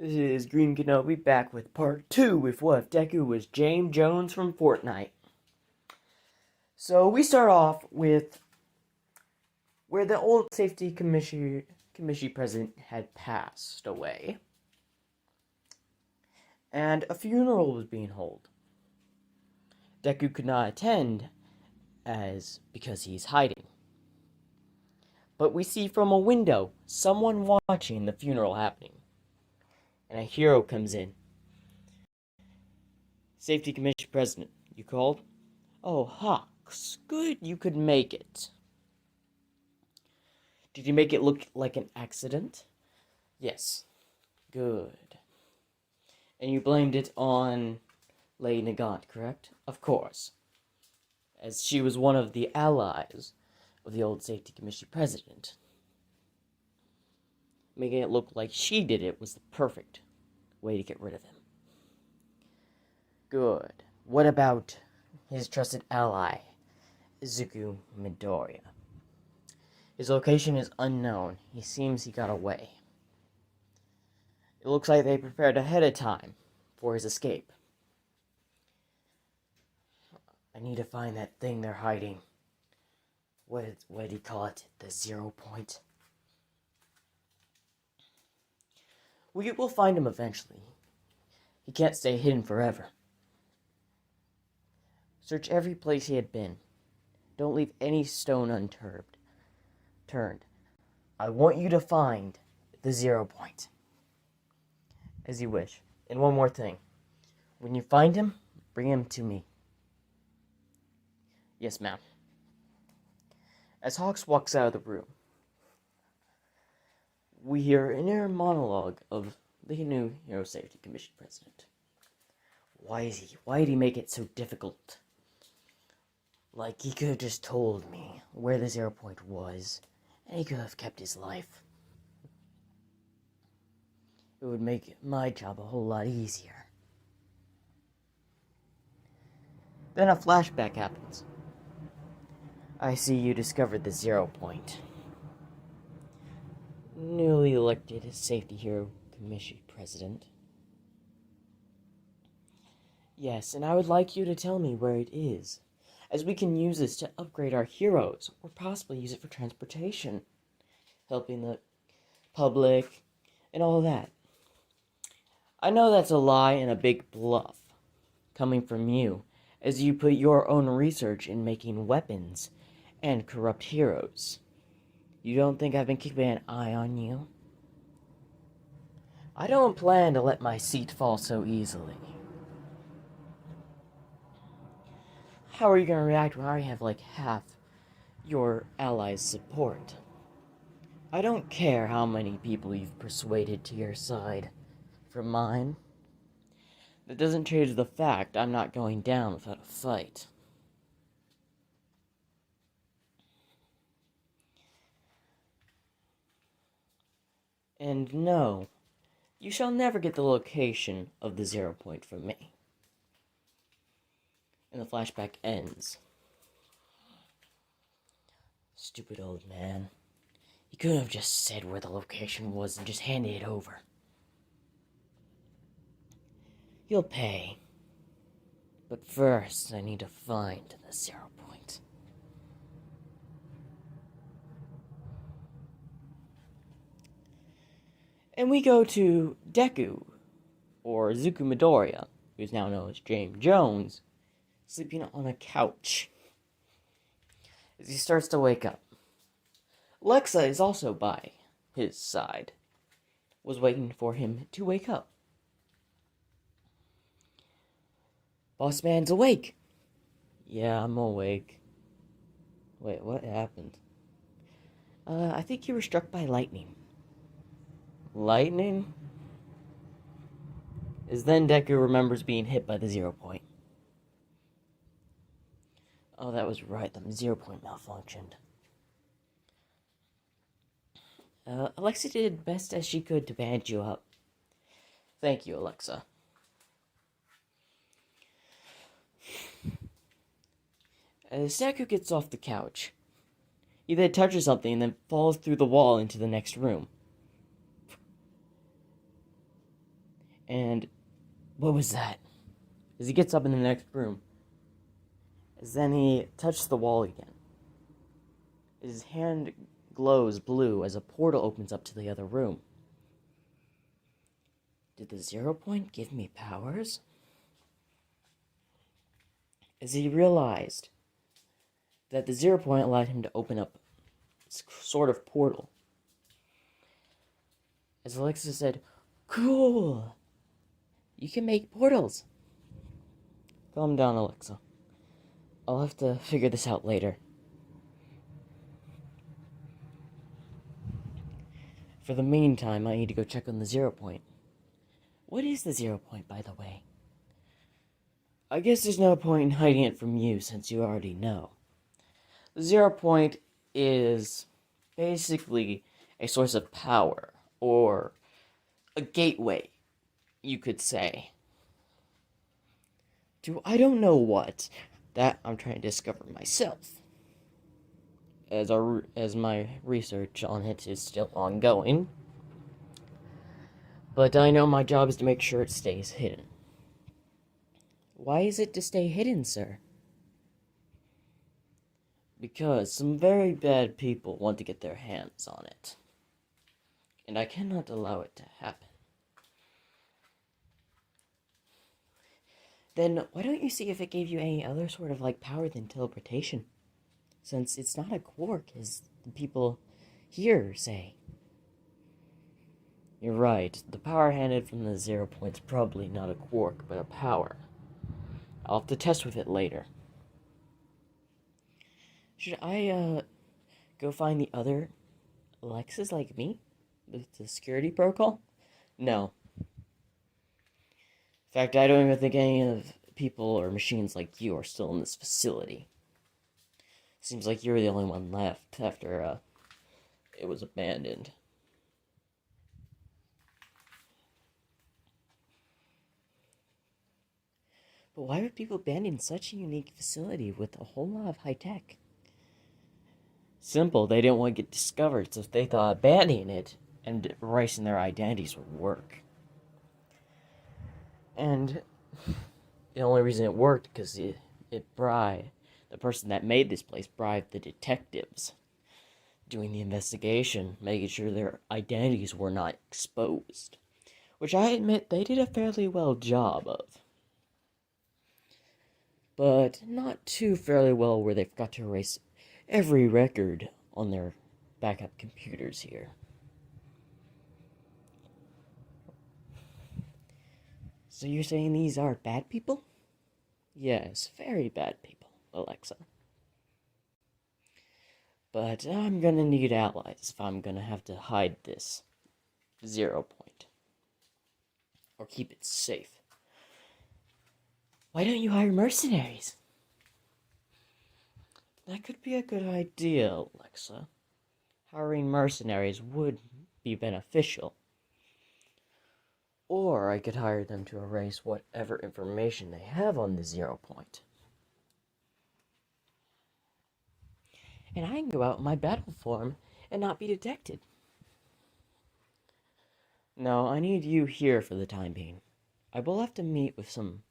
This is Green Kenobi back with part 2 with what if Deku was James Jones from Fortnite. So we start off with where the old safety commission president had passed away. And a funeral was being held. Deku could not attend because he's hiding. But we see from a window someone watching the funeral happening. And a hero comes in. Safety Commission President, you called? Oh, Hawks, good you could make it. Did you make it look like an accident? Yes. Good. And you blamed it on Lady Nagant, correct? Of course. As she was one of the allies of the old Safety Commission President. Making it look like she did it was the perfect way to get rid of him. Good. What about his trusted ally, Izuku Midoriya? His location is unknown. He seems he got away. It looks like they prepared ahead of time for his escape. I need to find that thing they're hiding. What did he call it? The 0 point? We will find him eventually. He can't stay hidden forever. Search every place he had been. Don't leave any stone unturned. I want you to find the 0 point. As you wish. And one more thing. When you find him, bring him to me. Yes, ma'am. As Hawks walks out of the room, we hear an inner monologue of the new Hero Safety Commission President. Why did he make it so difficult? Like, he could have just told me where the 0 point was, and he could have kept his life. It would make my job a whole lot easier. Then a flashback happens. I see you discovered the 0 point. Newly elected Safety Hero Commission President. Yes, and I would like you to tell me where it is, as we can use this to upgrade our heroes, or possibly use it for transportation, helping the public, and all that. I know that's a lie and a big bluff, coming from you, as you put your own research in making weapons and corrupt heroes. You don't think I've been keeping an eye on you? I don't plan to let my seat fall so easily. How are you going to react when I have like half your allies' support? I don't care how many people you've persuaded to your side from mine. That doesn't change the fact I'm not going down without a fight. And no, you shall never get the location of the 0 point from me. And the flashback ends. Stupid old man. He could have just said where the location was and just handed it over. You'll pay. But first, I need to find the 0 point. And we go to Deku, or Izuku Midoriya, who's now known as James Jones, sleeping on a couch. As he starts to wake up, Lexa is also by his side, was waiting for him to wake up. Boss man's awake. Yeah, I'm awake. Wait, what happened? I think you were struck by lightning. Lightning? As then Deku remembers being hit by the 0 point. Oh, that was right, the 0 point malfunctioned. Alexa did best as she could to bandage you up. Thank you, Alexa. As Deku gets off the couch, he then touches something and then falls through the wall into the next room. And what was that? As he gets up in the next room, as then he touches the wall again. His hand glows blue as a portal opens up to the other room. Did the 0 point give me powers? As he realized that the 0 point allowed him to open up this sort of portal. As Alexa said, "Cool! You can make portals." Calm down, Alexa. I'll have to figure this out later. For the meantime, I need to go check on the 0 point. What is the 0 point, by the way? I guess there's no point in hiding it from you since you already know. The 0 point is basically a source of power, or a gateway, you could say, to I don't know what. That I'm trying to discover myself, as my research on it is still ongoing. But I know my job is to make sure it stays hidden. Why is it to stay hidden, sir? Because some very bad people want to get their hands on it. And I cannot allow it to happen. Then why don't you see if it gave you any other sort of power than teleportation? Since it's not a quark, as the people here say. You're right, the power handed from the 0 point's probably not a quark, but a power. I'll have to test with it later. Should I, go find the other Alexas like me? The security protocol? No. In fact, I don't even think any of people or machines like you are still in this facility. Seems like you're the only one left after, it was abandoned. But why would people abandon such a unique facility with a whole lot of high tech? Simple, they didn't want to get discovered, so they thought abandoning it and erasing their identities would work. And the only reason it worked because the person that made this place bribed the detectives doing the investigation, making sure their identities were not exposed. Which I admit they did a fairly well job of. But not too fairly well where they forgot to erase every record on their backup computers here. So you're saying these are bad people? Yes, very bad people, Alexa. But I'm gonna need allies if I'm gonna have to hide this 0 point. Or keep it safe. Why don't you hire mercenaries? That could be a good idea, Alexa. Hiring mercenaries would be beneficial. Or I could hire them to erase whatever information they have on the 0 point. And I can go out in my battle form and not be detected. No, I need you here for the time being. I will have to meet with some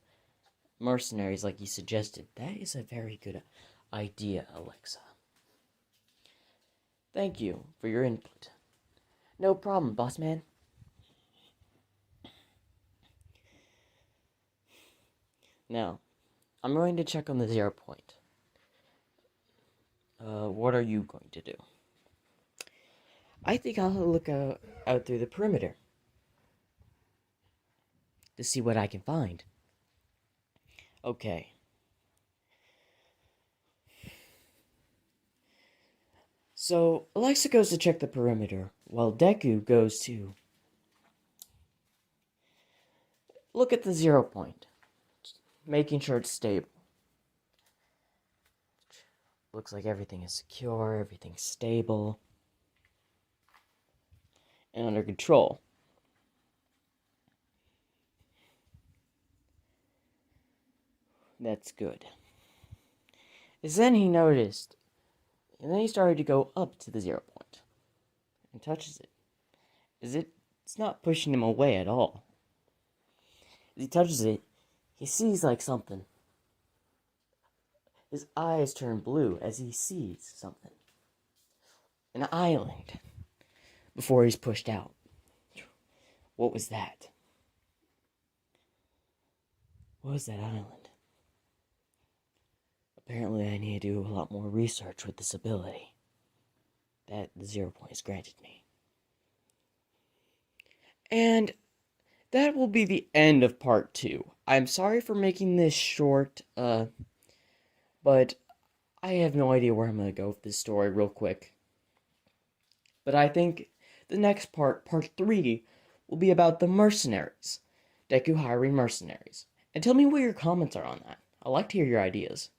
mercenaries like you suggested. That is a very good idea, Alexa. Thank you for your input. No problem, boss man. Now, I'm going to check on the 0 point. What are you going to do? I think I'll look out through the perimeter to see what I can find. Okay. So, Alexa goes to check the perimeter, while Deku goes to look at the 0 point, making sure it's stable. Looks like everything is secure, everything's stable, and under control. That's good. Then he noticed, and then he started to go up to the 0 point, and touches it. It's not pushing him away at all. As he touches it, he sees like something. His eyes turn blue as he sees something. An island before he's pushed out. What was that? What was that island? Apparently I need to do a lot more research with this ability that the 0 point has granted me. And that will be the end of part 2. I'm sorry for making this short, but I have no idea where I'm going to go with this story real quick. But I think the next part, part 3, will be about the mercenaries. Deku hiring mercenaries. And tell me what your comments are on that. I'd like to hear your ideas.